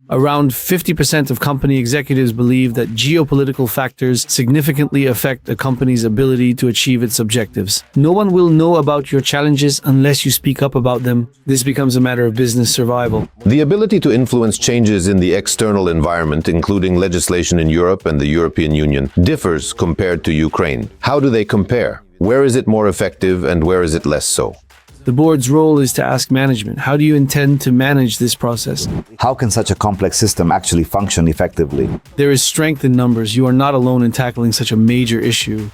Around 50% of company executives believe that geopolitical factors significantly affect a company's ability to achieve its objectives. No one will know about your challenges unless you speak up about them. This becomes a matter of business survival. The ability to influence changes in the external environment, including legislation in Europe and the European Union, differs compared to Ukraine. How do they compare? Where is it more effective and where is it less so? The board's role is to ask management, how do you intend to manage this process? How can such a complex system actually function effectively? There is strength in numbers. You are not alone in tackling such a major issue.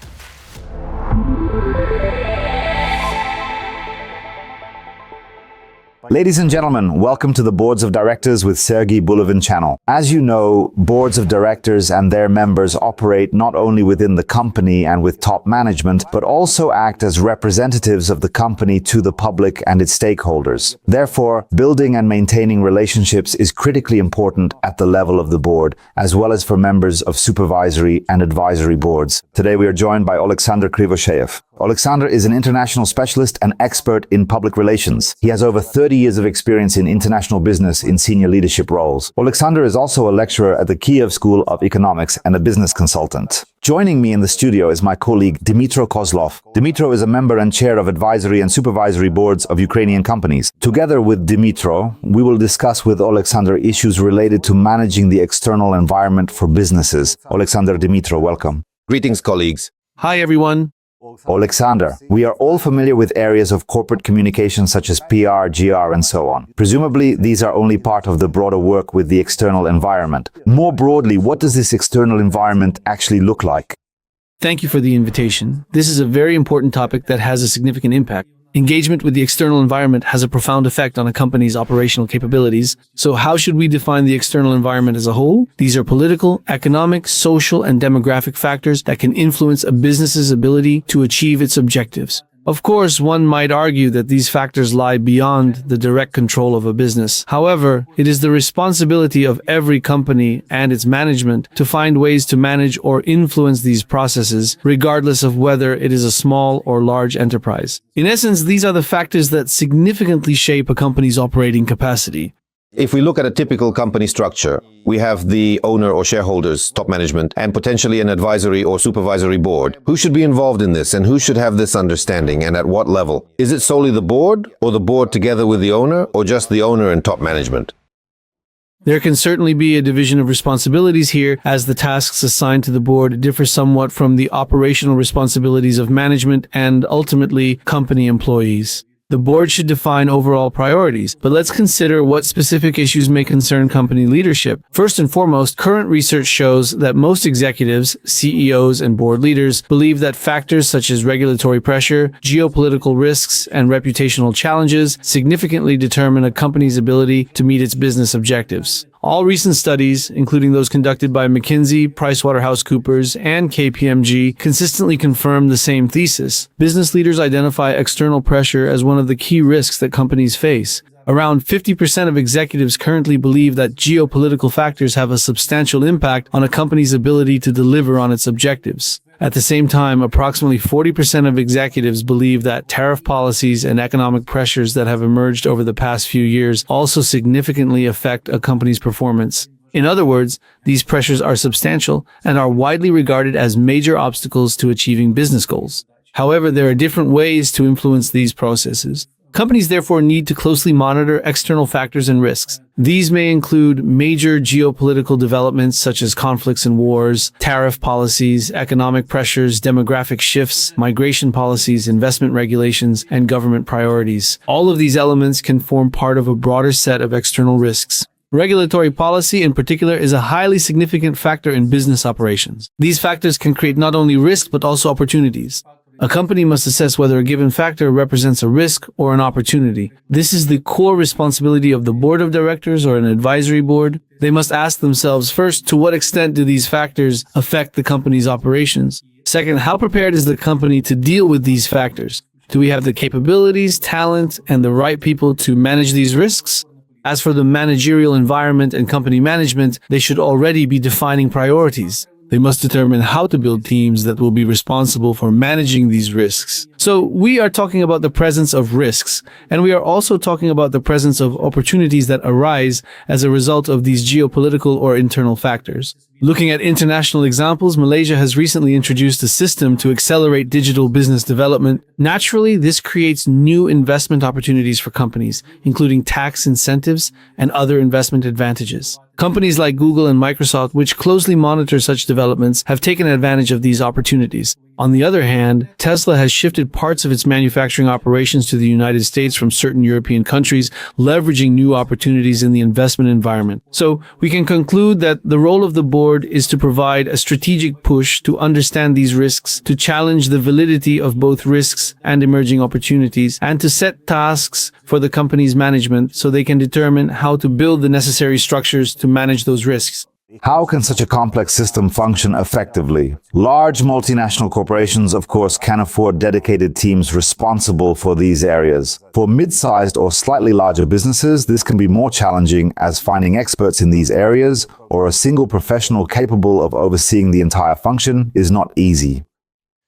Ladies and gentlemen, welcome to the Boards of Directors with Sergiy Bulavin channel. As you know, boards of directors and their members operate not only within the company and with top management, but also act as representatives of the company to the public and its stakeholders. Therefore, building and maintaining relationships is critically important at the level of the board, as well as for members of supervisory and advisory boards. Today we are joined by Alexander Krivosheyev. Alexander is an international specialist and expert in public relations. He has over 30 years of experience in international business in senior leadership roles. Alexander is also a lecturer at the Kiev School of Economics and a business consultant. Joining me in the studio is my colleague Dmytro Kozlov. Dmytro is a member and chair of advisory and supervisory boards of Ukrainian companies. Together with Dmytro, we will discuss with Alexander issues related to managing the external environment for businesses. Alexander, Dmytro, welcome. Greetings, colleagues. Hi, everyone. Alexander, we are all familiar with areas of corporate communication such as PR, GR, and so on. Presumably, these are only part of the broader work with the external environment. More broadly, what does this external environment actually look like? Thank you for the invitation. This is a very important topic that has a significant impact. Engagement with the external environment has a profound effect on a company's operational capabilities. So how should we define the external environment as a whole? These are political, economic, social, and demographic factors that can influence a business's ability to achieve its objectives. Of course, one might argue that these factors lie beyond the direct control of a business. However, it is the responsibility of every company and its management to find ways to manage or influence these processes, regardless of whether it is a small or large enterprise. In essence, these are the factors that significantly shape a company's operating capacity. If we look at a typical company structure, we have the owner or shareholders, top management, and potentially an advisory or supervisory board. Who should be involved in this and who should have this understanding and at what level? Is it solely the board or the board together with the owner or just the owner and top management? There can certainly be a division of responsibilities here, as the tasks assigned to the board differ somewhat from the operational responsibilities of management and ultimately company employees. The board should define overall priorities, but let's consider what specific issues may concern company leadership. First and foremost, current research shows that most executives, CEOs, and board leaders believe that factors such as regulatory pressure, geopolitical risks, and reputational challenges significantly determine a company's ability to meet its business objectives. All recent studies, including those conducted by McKinsey, PricewaterhouseCoopers, and KPMG, consistently confirm the same thesis. Business leaders identify external pressure as one of the key risks that companies face. Around 50% of executives currently believe that geopolitical factors have a substantial impact on a company's ability to deliver on its objectives. At the same time, approximately 40% of executives believe that tariff policies and economic pressures that have emerged over the past few years also significantly affect a company's performance. In other words, these pressures are substantial and are widely regarded as major obstacles to achieving business goals. However, there are different ways to influence these processes. Companies therefore need to closely monitor external factors and risks. These may include major geopolitical developments such as conflicts and wars, tariff policies, economic pressures, demographic shifts, migration policies, investment regulations, and government priorities. All of these elements can form part of a broader set of external risks. Regulatory policy, in particular, is a highly significant factor in business operations. These factors can create not only risk but also opportunities. A company must assess whether a given factor represents a risk or an opportunity. This is the core responsibility of the board of directors or an advisory board. They must ask themselves, first, to what extent do these factors affect the company's operations? Second, how prepared is the company to deal with these factors? Do we have the capabilities, talent, and the right people to manage these risks? As for the managerial environment and company management, they should already be defining priorities. They must determine how to build teams that will be responsible for managing these risks. So we are talking about the presence of risks, and we are also talking about the presence of opportunities that arise as a result of these geopolitical or internal factors. Looking at international examples, Malaysia has recently introduced a system to accelerate digital business development. Naturally, this creates new investment opportunities for companies, including tax incentives and other investment advantages. Companies like Google and Microsoft, which closely monitor such developments, have taken advantage of these opportunities. On the other hand, Tesla has shifted parts of its manufacturing operations to the United States from certain European countries, leveraging new opportunities in the investment environment. So, we can conclude that the role of the board is to provide a strategic push to understand these risks, to challenge the validity of both risks and emerging opportunities, and to set tasks for the company's management so they can determine how to build the necessary structures to manage those risks. How can such a complex system function effectively? Large multinational corporations, of course, can afford dedicated teams responsible for these areas. For mid-sized or slightly larger businesses, this can be more challenging, as finding experts in these areas or a single professional capable of overseeing the entire function is not easy.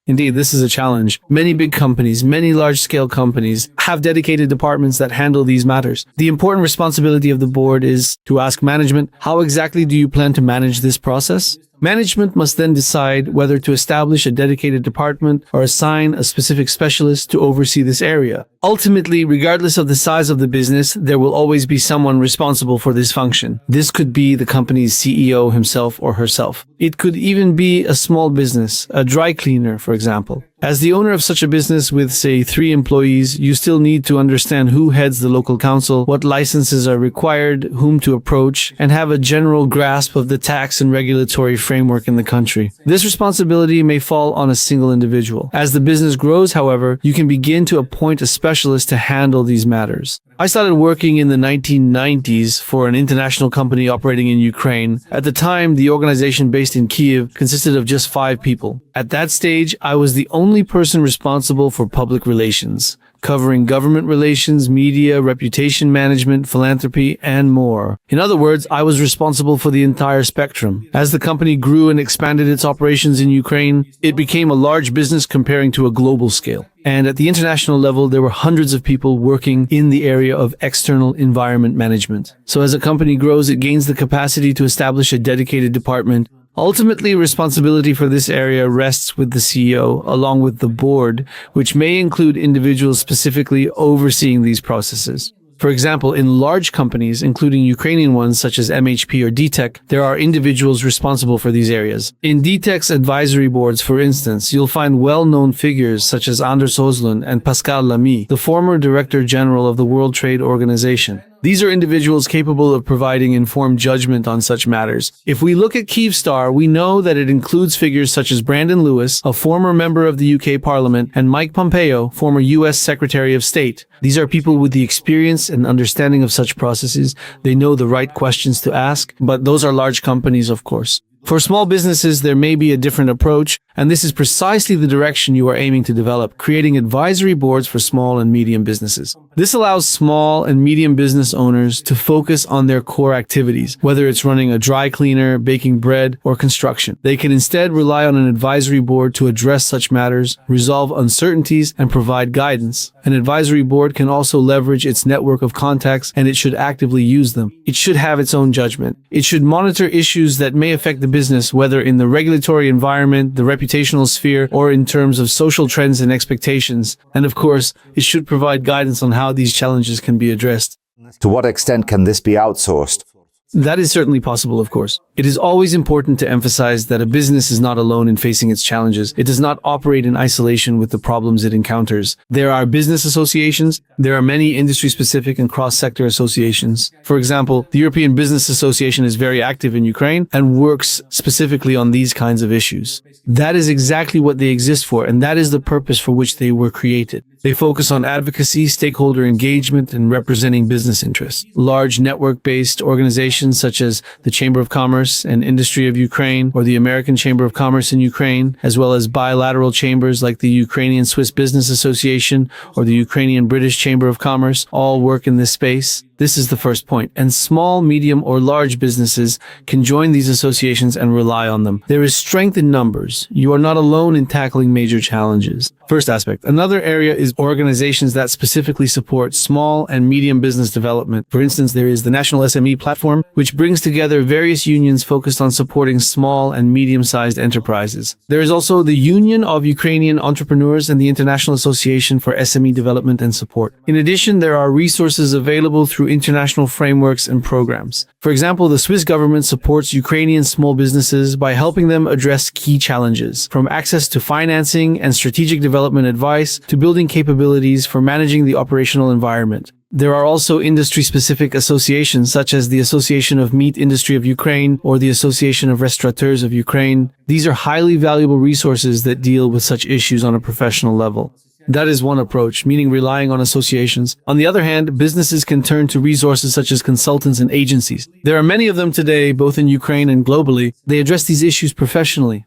Indeed, this is a challenge. Many big companies, many large-scale companies have dedicated departments that handle these matters. The important responsibility of the board is to ask management, how exactly do you plan to manage this process? Management must then decide whether to establish a dedicated department or assign a specific specialist to oversee this area. Ultimately, regardless of the size of the business, there will always be someone responsible for this function. This could be the company's CEO himself or herself. It could even be a small business, a dry cleaner, for example. As the owner of such a business with, say, 3 employees, you still need to understand who heads the local council, what licenses are required, whom to approach, and have a general grasp of the tax and regulatory framework in the country. This responsibility may fall on a single individual. As the business grows, however, you can begin to appoint a specialist to handle these matters. I started working in the 1990s for an international company operating in Ukraine. At the time, the organization based in Kiev consisted of just 5 people. At that stage, I was the only person responsible for public relations, covering government relations, media, reputation management, philanthropy, and more. In other words, I was responsible for the entire spectrum. As the company grew and expanded its operations in Ukraine, it became a large business comparing to a global scale. And at the international level, there were hundreds of people working in the area of external environment management. So as a company grows, it gains the capacity to establish a dedicated department. Ultimately, responsibility for this area rests with the CEO, along with the board, which may include individuals specifically overseeing these processes. For example, in large companies, including Ukrainian ones such as MHP or DTEC, there are individuals responsible for these areas. In DTEC's advisory boards, for instance, you'll find well-known figures such as Anders Oslund and Pascal Lamy, the former Director General of the World Trade Organization. These are individuals capable of providing informed judgment on such matters. If we look at Kyivstar, we know that it includes figures such as Brandon Lewis, a former member of the UK Parliament, and Mike Pompeo, former US Secretary of State. These are people with the experience and understanding of such processes. They know the right questions to ask, but those are large companies, of course. For small businesses, there may be a different approach, and this is precisely the direction you are aiming to develop, creating advisory boards for small and medium businesses. This allows small and medium business owners to focus on their core activities, whether it's running a dry cleaner, baking bread, or construction. They can instead rely on an advisory board to address such matters, resolve uncertainties, and provide guidance. An advisory board can also leverage its network of contacts, and it should actively use them. It should have its own judgment. It should monitor issues that may affect the business, whether in the regulatory environment, the reputational sphere, or in terms of social trends and expectations. And of course, it should provide guidance on how these challenges can be addressed. To what extent can this be outsourced? That is certainly possible, of course. It is always important to emphasize that a business is not alone in facing its challenges. It does not operate in isolation with the problems it encounters. There are business associations. There are many industry-specific and cross-sector associations. For example, the European Business Association is very active in Ukraine and works specifically on these kinds of issues. That is exactly what they exist for, and that is the purpose for which they were created. They focus on advocacy, stakeholder engagement, and representing business interests. Large network-based organizations such as the Chamber of Commerce and Industry of Ukraine or the American Chamber of Commerce in Ukraine, as well as bilateral chambers like the Ukrainian Swiss Business Association or the Ukrainian British Chamber of Commerce, all work in this space. This is the first point, and small, medium, or large businesses can join these associations and rely on them. There is strength in numbers. You are not alone in tackling major challenges. First aspect. Another area is organizations that specifically support small and medium business development. For instance, there is the National SME Platform, which brings together various unions focused on supporting small and medium-sized enterprises. There is also the Union of Ukrainian Entrepreneurs and the International Association for SME Development and Support. In addition, there are resources available through international frameworks and programs. For example, the Swiss government supports Ukrainian small businesses by helping them address key challenges, from access to financing and strategic development advice to building capabilities for managing the operational environment. There are also industry-specific associations such as the Association of Meat Industry of Ukraine or the Association of Restaurateurs of Ukraine. These are highly valuable resources that deal with such issues on a professional level. That is one approach, meaning relying on associations. On the other hand, businesses can turn to resources such as consultants and agencies. There are many of them today, both in Ukraine and globally. They address these issues professionally.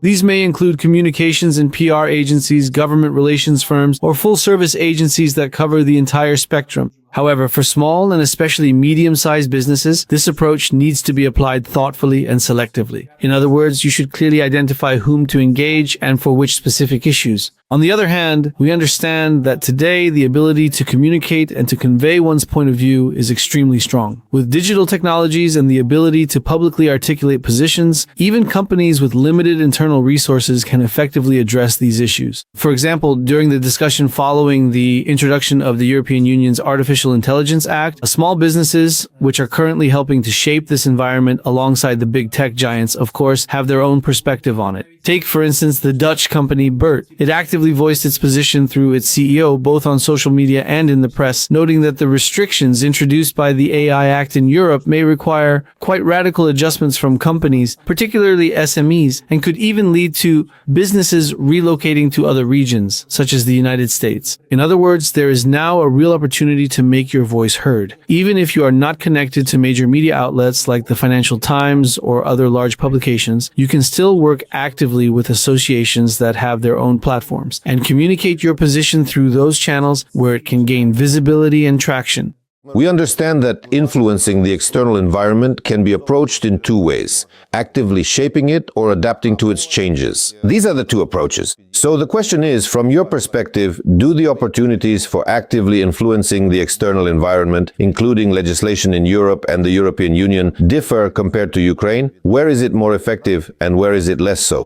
These may include communications and PR agencies, government relations firms, or full-service agencies that cover the entire spectrum. However, for small and especially medium-sized businesses, this approach needs to be applied thoughtfully and selectively. In other words, you should clearly identify whom to engage and for which specific issues. On the other hand, we understand that today the ability to communicate and to convey one's point of view is extremely strong. With digital technologies and the ability to publicly articulate positions, even companies with limited internal resources can effectively address these issues. For example, during the discussion following the introduction of the European Union's Artificial Intelligence Act, small businesses, which are currently helping to shape this environment alongside the big tech giants, of course, have their own perspective on it. Take, for instance, the Dutch company BERT. It actively voiced its position through its CEO, both on social media and in the press, noting that the restrictions introduced by the AI Act in Europe may require quite radical adjustments from companies, particularly SMEs, and could even lead to businesses relocating to other regions, such as the United States. In other words, there is now a real opportunity to make your voice heard. Even if you are not connected to major media outlets like the Financial Times or other large publications, you can still work actively with associations that have their own platforms and communicate your position through those channels where it can gain visibility and traction. We understand that influencing the external environment can be approached in two ways: actively shaping it or adapting to its changes. These are the two approaches. So the question is, from your perspective, do the opportunities for actively influencing the external environment, including legislation in Europe and the European Union, differ compared to Ukraine? Where is it more effective and where is it less so?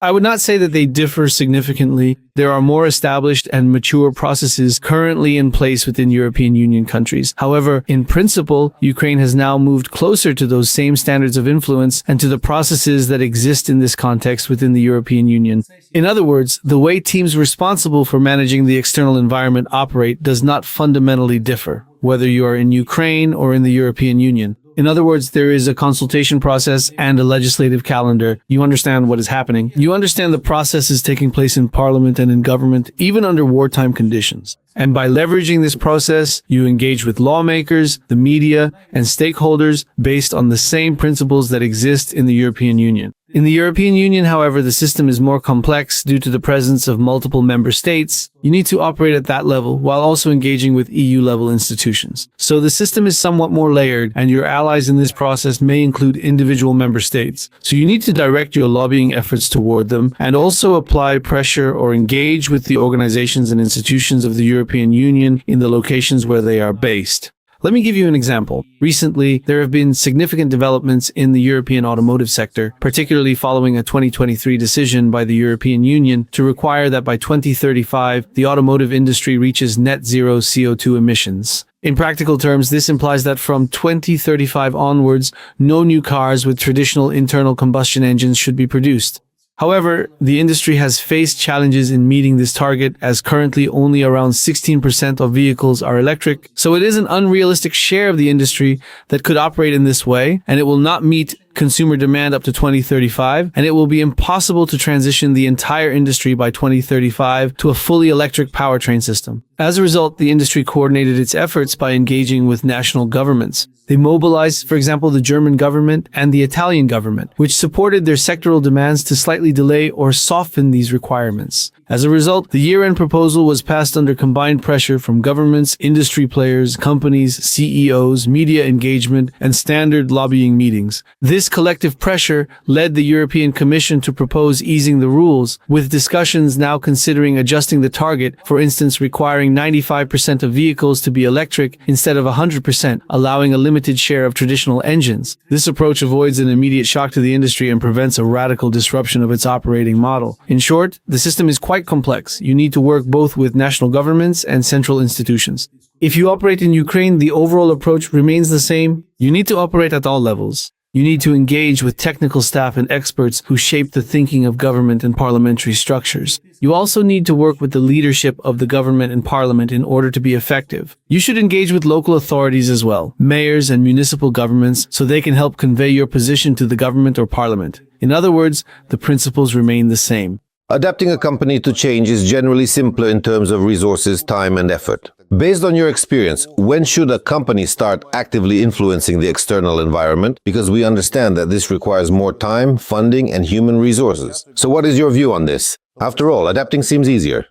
I would not say that they differ significantly. There are more established and mature processes currently in place within European Union countries. However, in principle, Ukraine has now moved closer to those same standards of influence and to the processes that exist in this context within the European Union. In other words, the way teams responsible for managing the external environment operate does not fundamentally differ, whether you are in Ukraine or in the European Union. In other words, there is a consultation process and a legislative calendar. You understand what is happening. You understand the processes taking place in parliament and in government, even under wartime conditions. And by leveraging this process, you engage with lawmakers, the media, and stakeholders based on the same principles that exist in the European Union. In the European Union, however, the system is more complex due to the presence of multiple member states. You need to operate at that level while also engaging with EU-level institutions. So the system is somewhat more layered, and your allies in this process may include individual member states. So you need to direct your lobbying efforts toward them and also apply pressure or engage with the organizations and institutions of the European Union in the locations where they are based. Let me give you an example. Recently, there have been significant developments in the European automotive sector, particularly following a 2023 decision by the European Union to require that by 2035, the automotive industry reaches net zero CO2 emissions. In practical terms, this implies that from 2035 onwards, no new cars with traditional internal combustion engines should be produced. However, the industry has faced challenges in meeting this target, as currently only around 16% of vehicles are electric, so it is an unrealistic share of the industry that could operate in this way, and it will not meet consumer demand up to 2035, and it will be impossible to transition the entire industry by 2035 to a fully electric powertrain system. As a result, the industry coordinated its efforts by engaging with national governments. They mobilized, for example, the German government and the Italian government, which supported their sectoral demands to slightly delay or soften these requirements. As a result, the year-end proposal was passed under combined pressure from governments, industry players, companies, CEOs, media engagement, and standard lobbying meetings. This collective pressure led the European Commission to propose easing the rules, with discussions now considering adjusting the target, for instance requiring 95% of vehicles to be electric instead of 100%, allowing a limited share of traditional engines. This approach avoids an immediate shock to the industry and prevents a radical disruption of its operating model. In short, the system is quite complex. You need to work both with national governments and central institutions. If you operate in Ukraine, the overall approach remains the same. You need to operate at all levels. You need to engage with technical staff and experts who shape the thinking of government and parliamentary structures. You also need to work with the leadership of the government and parliament in order to be effective. You should engage with local authorities as well, mayors and municipal governments, so they can help convey your position to the government or parliament. In other words, the principles remain the same. Adapting a company to change is generally simpler in terms of resources, time, and effort. Based on your experience, when should a company start actively influencing the external environment? Because we understand that this requires more time, funding, and human resources. So what is your view on this? After all, adapting seems easier.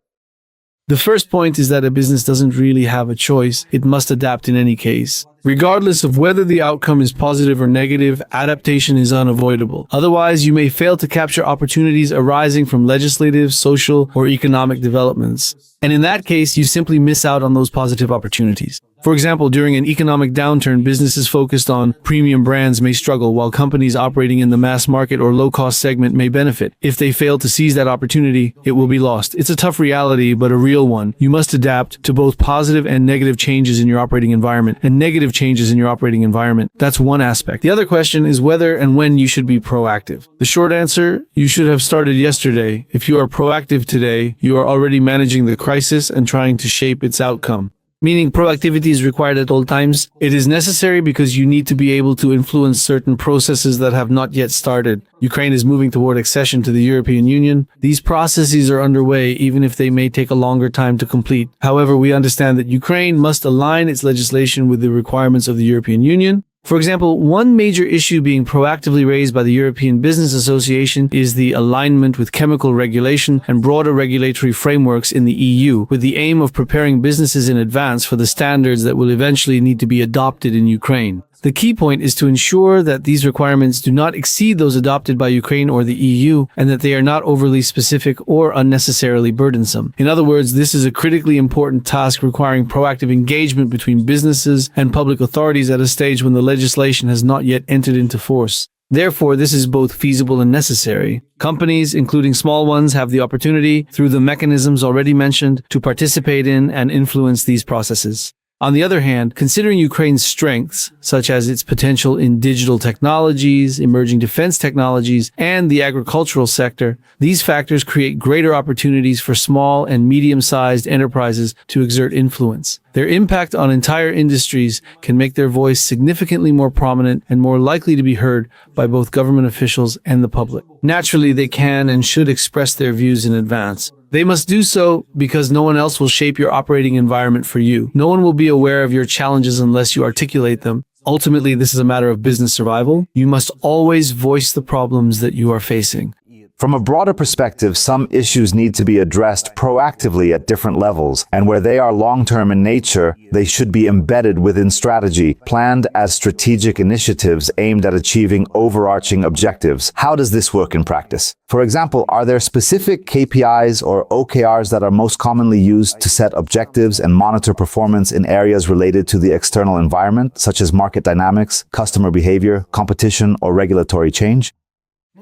The first point is that a business doesn't really have a choice. It must adapt in any case. Regardless of whether the outcome is positive or negative, adaptation is unavoidable. Otherwise, you may fail to capture opportunities arising from legislative, social, or economic developments. And in that case, you simply miss out on those positive opportunities. For example, during an economic downturn, businesses focused on premium brands may struggle, while companies operating in the mass market or low-cost segment may benefit. If they fail to seize that opportunity, it will be lost. It's a tough reality, but a real one. You must adapt to both positive and negative changes in your operating environment, and negative changes in your operating environment. That's one aspect. The other question is whether and when you should be proactive. The short answer, you should have started yesterday. If you are proactive today, you are already managing the crisis and trying to shape its outcome. Meaning proactivity is required at all times. It is necessary because you need to be able to influence certain processes that have not yet started. Ukraine is moving toward accession to the European Union. These processes are underway, even if they may take a longer time to complete. However, we understand that Ukraine must align its legislation with the requirements of the European Union. For example, one major issue being proactively raised by the European Business Association is the alignment with chemical regulation and broader regulatory frameworks in the EU, with the aim of preparing businesses in advance for the standards that will eventually need to be adopted in Ukraine. The key point is to ensure that these requirements do not exceed those adopted by Ukraine or the EU, and that they are not overly specific or unnecessarily burdensome. In other words, this is a critically important task requiring proactive engagement between businesses and public authorities at a stage when the legislation has not yet entered into force. Therefore, this is both feasible and necessary. Companies, including small ones, have the opportunity, through the mechanisms already mentioned, to participate in and influence these processes. On the other hand, considering Ukraine's strengths, such as its potential in digital technologies, emerging defense technologies, and the agricultural sector, these factors create greater opportunities for small and medium-sized enterprises to exert influence. Their impact on entire industries can make their voice significantly more prominent and more likely to be heard by both government officials and the public. Naturally, they can and should express their views in advance. They must do so because no one else will shape your operating environment for you. No one will be aware of your challenges unless you articulate them. Ultimately, this is a matter of business survival. You must always voice the problems that you are facing. From a broader perspective, some issues need to be addressed proactively at different levels, and where they are long-term in nature, they should be embedded within strategy, planned as strategic initiatives aimed at achieving overarching objectives. How does this work in practice? For example, are there specific KPIs or OKRs that are most commonly used to set objectives and monitor performance in areas related to the external environment, such as market dynamics, customer behavior, competition, or regulatory change?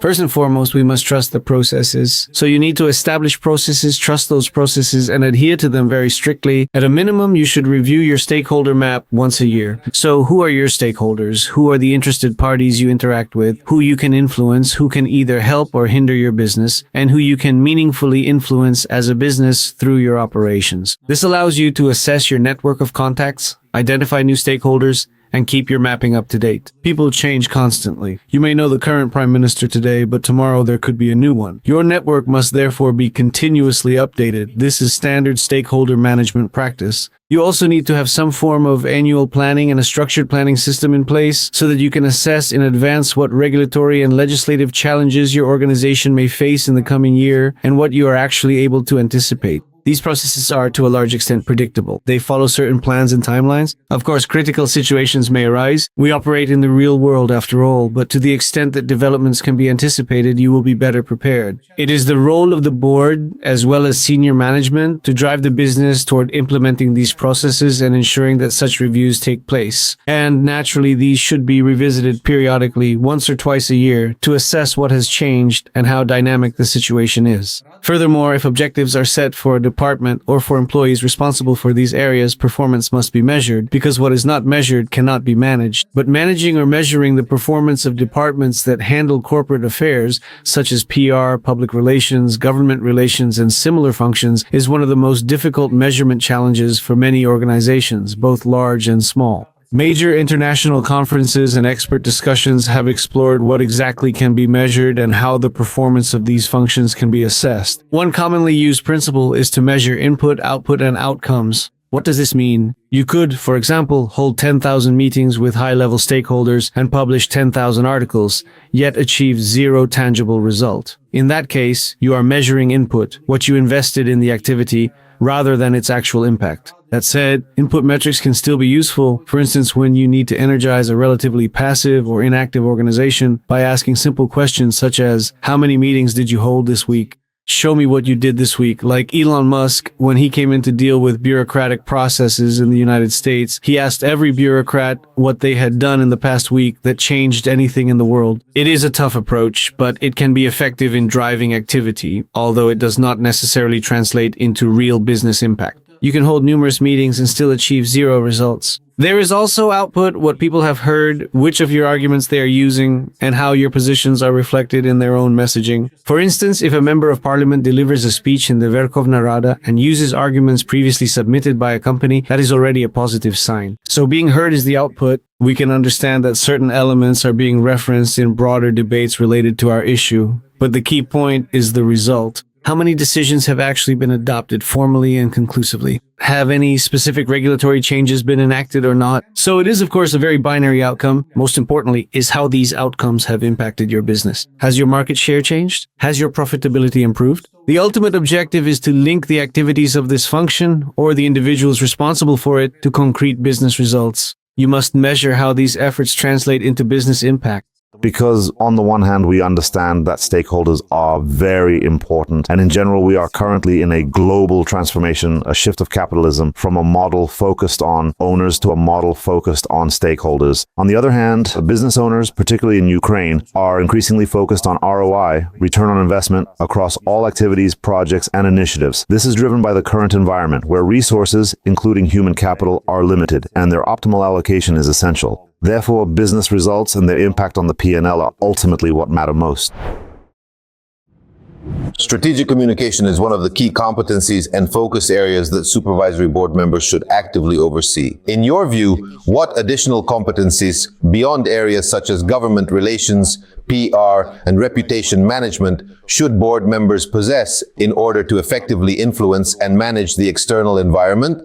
First and foremost, we must trust the processes. So you need to establish processes, trust those processes, and adhere to them very strictly. At a minimum, you should review your stakeholder map once a year. So who are your stakeholders? Who are the interested parties you interact with? Who you can influence? Who can either help or hinder your business? And who you can meaningfully influence as a business through your operations. This allows you to assess your network of contacts, identify new stakeholders, and keep your mapping up to date. People change constantly. You may know the current prime minister today, but tomorrow there could be a new one. Your network must therefore be continuously updated. This is standard stakeholder management practice. You also need to have some form of annual planning and a structured planning system in place so that you can assess in advance what regulatory and legislative challenges your organization may face in the coming year and what you are actually able to anticipate. These processes are, to a large extent, predictable. They follow certain plans and timelines. Of course, critical situations may arise. We operate in the real world after all, but to the extent that developments can be anticipated, you will be better prepared. It is the role of the board, as well as senior management, to drive the business toward implementing these processes and ensuring that such reviews take place. And naturally, these should be revisited periodically, once or twice a year, to assess what has changed and how dynamic the situation is. Furthermore, if objectives are set for a department or for employees responsible for these areas, performance must be measured, because what is not measured cannot be managed. But managing or measuring the performance of departments that handle corporate affairs, such as PR, public relations, government relations, and similar functions, is one of the most difficult measurement challenges for many organizations, both large and small. Major international conferences and expert discussions have explored what exactly can be measured and how the performance of these functions can be assessed. One commonly used principle is to measure input, output, and outcomes. What does this mean? You could, for example, hold 10,000 meetings with high-level stakeholders and publish 10,000 articles, yet achieve zero tangible result. In that case, you are measuring input, what you invested in the activity, rather than its actual impact. That said, input metrics can still be useful, for instance when you need to energize a relatively passive or inactive organization by asking simple questions such as, how many meetings did you hold this week? Show me what you did this week. Like Elon Musk, when he came in to deal with bureaucratic processes in the United States, he asked every bureaucrat what they had done in the past week that changed anything in the world. It is a tough approach, but it can be effective in driving activity, although it does not necessarily translate into real business impact. You can hold numerous meetings and still achieve zero results. There is also output, what people have heard, which of your arguments they are using, and how your positions are reflected in their own messaging. For instance, if a member of parliament delivers a speech in the Verkhovna Rada and uses arguments previously submitted by a company, that is already a positive sign. So being heard is the output. We can understand that certain elements are being referenced in broader debates related to our issue, but the key point is the result. How many decisions have actually been adopted formally and conclusively? Have any specific regulatory changes been enacted or not? So it is, of course, a very binary outcome. Most importantly, is how these outcomes have impacted your business. Has your market share changed? Has your profitability improved? The ultimate objective is to link the activities of this function or the individuals responsible for it to concrete business results. You must measure how these efforts translate into business impact. Because on the one hand, we understand that stakeholders are very important. And in general, we are currently in a global transformation, a shift of capitalism from a model focused on owners to a model focused on stakeholders. On the other hand, business owners, particularly in Ukraine, are increasingly focused on ROI, return on investment, across all activities, projects, and initiatives. This is driven by the current environment, where resources, including human capital, are limited, and their optimal allocation is essential. Therefore, business results and their impact on the P&L are ultimately what matter most. Strategic communication is one of the key competencies and focus areas that supervisory board members should actively oversee. In your view, what additional competencies beyond areas such as government relations, PR, and reputation management should board members possess in order to effectively influence and manage the external environment?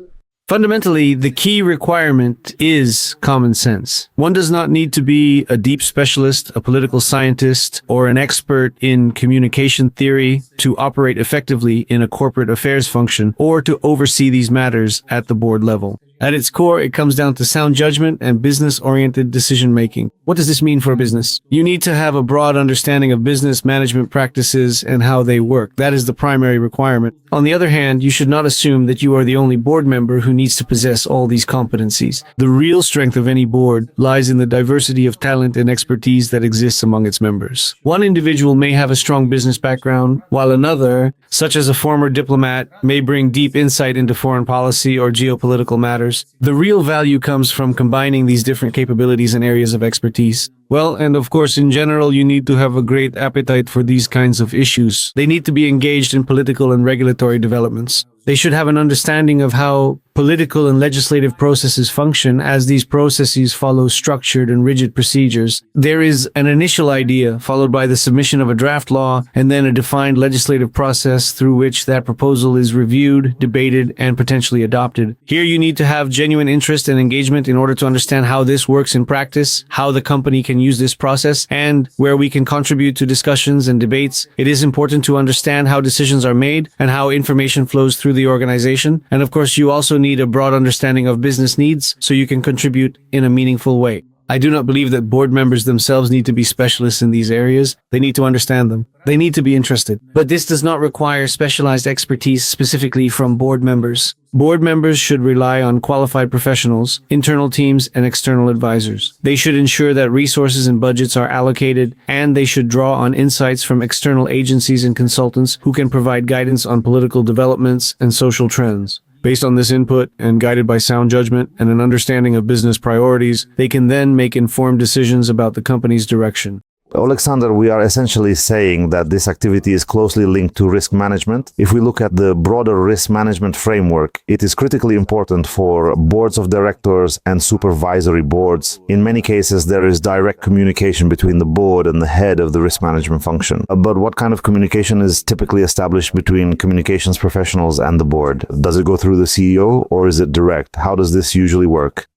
Fundamentally, the key requirement is common sense. One does not need to be a deep specialist, a political scientist, or an expert in communication theory to operate effectively in a corporate affairs function or to oversee these matters at the board level. At its core, it comes down to sound judgment and business-oriented decision-making. What does this mean for a business? You need to have a broad understanding of business management practices and how they work. That is the primary requirement. On the other hand, you should not assume that you are the only board member who needs to possess all these competencies. The real strength of any board lies in the diversity of talent and expertise that exists among its members. One individual may have a strong business background, while another, such as a former diplomat, may bring deep insight into foreign policy or geopolitical matters. The real value comes from combining these different capabilities and areas of expertise. Well, and of course, in general, you need to have a great appetite for these kinds of issues. They need to be engaged in political and regulatory developments. They should have an understanding of how Political and legislative processes function as these processes follow structured and rigid procedures. There is an initial idea, followed by the submission of a draft law, and then a defined legislative process through which that proposal is reviewed, debated, and potentially adopted. Here you need to have genuine interest and engagement in order to understand how this works in practice, how the company can use this process, and where we can contribute to discussions and debates. It is important to understand how decisions are made and how information flows through the organization. And of course, you also need a broad understanding of business needs so you can contribute in a meaningful way. I do not believe that board members themselves need to be specialists in these areas. They need to understand them. They need to be interested. But this does not require specialized expertise specifically from board members. Board members should rely on qualified professionals, internal teams, and external advisors. They should ensure that resources and budgets are allocated, and they should draw on insights from external agencies and consultants who can provide guidance on political developments and social trends. Based on this input and guided by sound judgment and an understanding of business priorities, they can then make informed decisions about the company's direction. Alexander, we are essentially saying that this activity is closely linked to risk management. If we look at the broader risk management framework, it is critically important for boards of directors and supervisory boards. In many cases, there is direct communication between the board and the head of the risk management function. But what kind of communication is typically established between communications professionals and the board? Does it go through the CEO or is it direct? How does this usually work?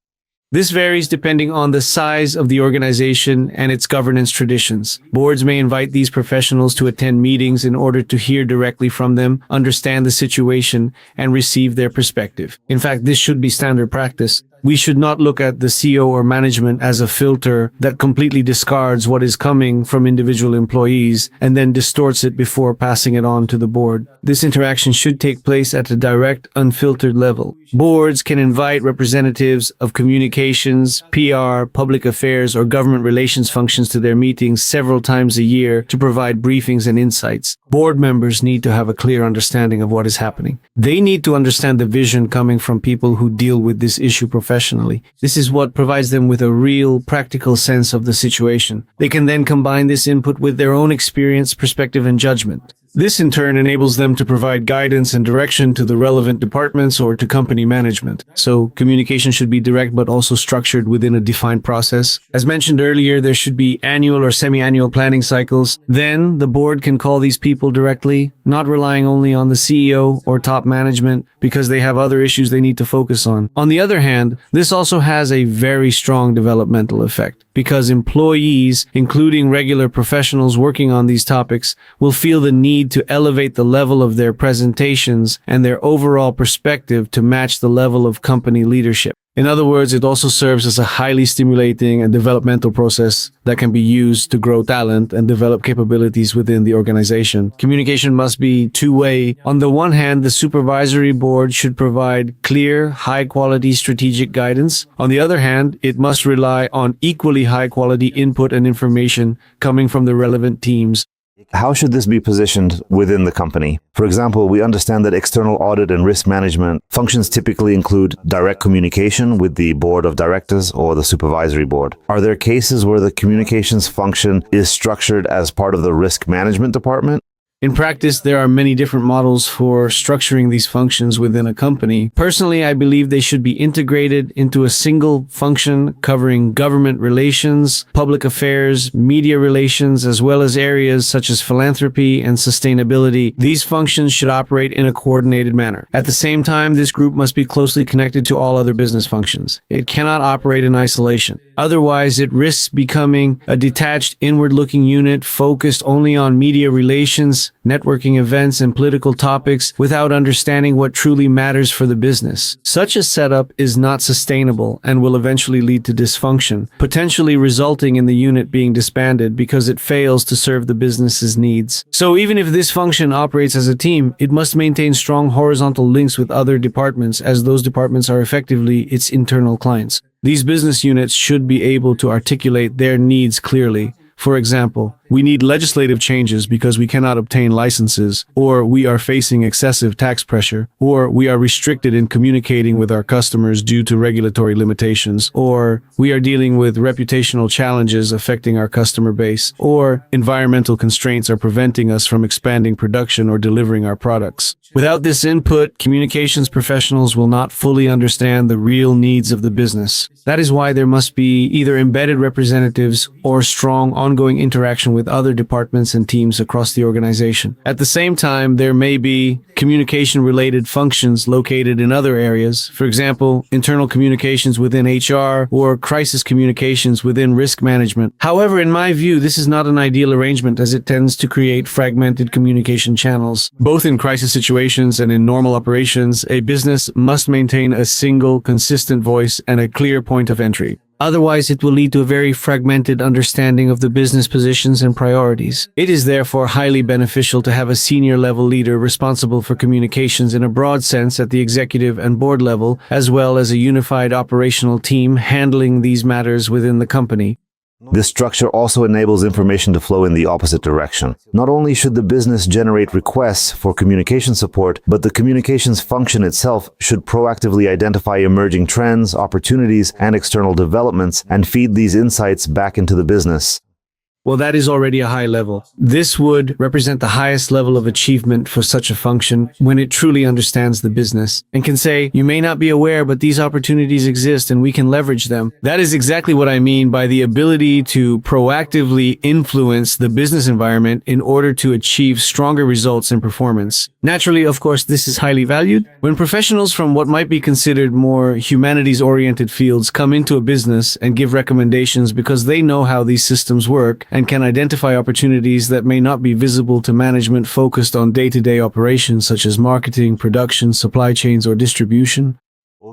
This varies depending on the size of the organization and its governance traditions. Boards may invite these professionals to attend meetings in order to hear directly from them, understand the situation, and receive their perspective. In fact, this should be standard practice. We should not look at the CEO or management as a filter that completely discards what is coming from individual employees and then distorts it before passing it on to the board. This interaction should take place at a direct, unfiltered level. Boards can invite representatives of communications, PR, public affairs, or government relations functions to their meetings several times a year to provide briefings and insights. Board members need to have a clear understanding of what is happening. They need to understand the vision coming from people who deal with this issue professionally. This is what provides them with a real, practical sense of the situation. They can then combine this input with their own experience, perspective, and judgment. This in turn enables them to provide guidance and direction to the relevant departments or to company management. So communication should be direct but also structured within a defined process. As mentioned earlier, there should be annual or semi-annual planning cycles. Then the board can call these people directly, not relying only on the CEO or top management because they have other issues they need to focus on. On the other hand, this also has a very strong developmental effect because employees, including regular professionals working on these topics, will feel the need to elevate the level of their presentations and their overall perspective to match the level of company leadership. In other words, it also serves as a highly stimulating and developmental process that can be used to grow talent and develop capabilities within the organization. Communication must be two-way. On the one hand, the supervisory board should provide clear, high-quality strategic guidance. On the other hand, it must rely on equally high-quality input and information coming from the relevant teams. How should this be positioned within the company? For example, we understand that external audit and risk management functions typically include direct communication with the board of directors or the supervisory board. Are there cases where the communications function is structured as part of the risk management department? In practice, there are many different models for structuring these functions within a company. Personally, I believe they should be integrated into a single function covering government relations, public affairs, media relations, as well as areas such as philanthropy and sustainability. These functions should operate in a coordinated manner. At the same time, this group must be closely connected to all other business functions. It cannot operate in isolation. Otherwise, it risks becoming a detached, inward-looking unit focused only on media relations, networking events, and political topics without understanding what truly matters for the business. Such a setup is not sustainable and will eventually lead to dysfunction, potentially resulting in the unit being disbanded because it fails to serve the business's needs. So even if this function operates as a team, it must maintain strong horizontal links with other departments, as those departments are effectively its internal clients. These business units should be able to articulate their needs clearly. For example, We need legislative changes because we cannot obtain licenses, or we are facing excessive tax pressure, or we are restricted in communicating with our customers due to regulatory limitations, or we are dealing with reputational challenges affecting our customer base, or environmental constraints are preventing us from expanding production or delivering our products. Without this input, communications professionals will not fully understand the real needs of the business. That is why there must be either embedded representatives or strong ongoing interaction with other departments and teams across the organization. At the same time, there may be communication-related functions located in other areas, for example, internal communications within HR or crisis communications within risk management. However, in my view, this is not an ideal arrangement as it tends to create fragmented communication channels. Both in crisis situations and in normal operations, a business must maintain a single, consistent voice and a clear point of entry. Otherwise, it will lead to a very fragmented understanding of the business positions and priorities. It is therefore highly beneficial to have a senior level leader responsible for communications in a broad sense at the executive and board level, as well as a unified operational team handling these matters within the company. This structure also enables information to flow in the opposite direction. Not only should the business generate requests for communication support, but the communications function itself should proactively identify emerging trends, opportunities, and external developments and feed these insights back into the business. Well, that is already a high level. This would represent the highest level of achievement for such a function when it truly understands the business and can say, you may not be aware, but these opportunities exist and we can leverage them. That is exactly what I mean by the ability to proactively influence the business environment in order to achieve stronger results in performance. Naturally, of course, this is highly valued. When professionals from what might be considered more humanities-oriented fields come into a business and give recommendations because they know how these systems work, and can identify opportunities that may not be visible to management focused on day-to-day operations such as marketing, production, supply chains, or distribution.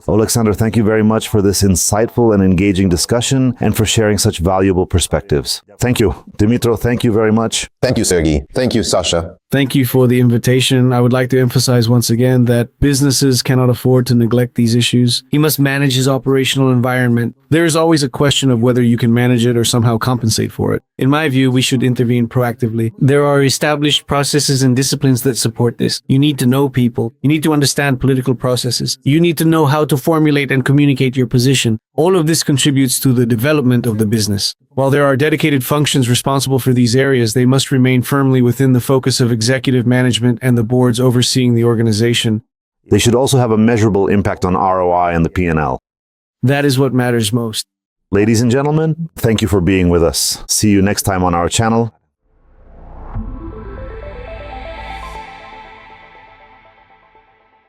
Alexander, thank you very much for this insightful and engaging discussion and for sharing such valuable perspectives. Thank you. Dimitro, thank you very much. Thank you, Sergiy. Thank you, Sasha. Thank you for the invitation. I would like to emphasize once again that businesses cannot afford to neglect these issues. He must manage his operational environment. There is always a question of whether you can manage it or somehow compensate for it. In my view, we should intervene proactively. There are established processes and disciplines that support this. You need to know people. You need to understand political processes. You need to know how to formulate and communicate your position. All of this contributes to the development of the business. While there are dedicated functions responsible for these areas, they must remain firmly within the focus of executive management and the boards overseeing the organization. They should also have a measurable impact on ROI and the P&L. That is what matters most. Ladies and gentlemen, thank you for being with us. See you next time on our channel.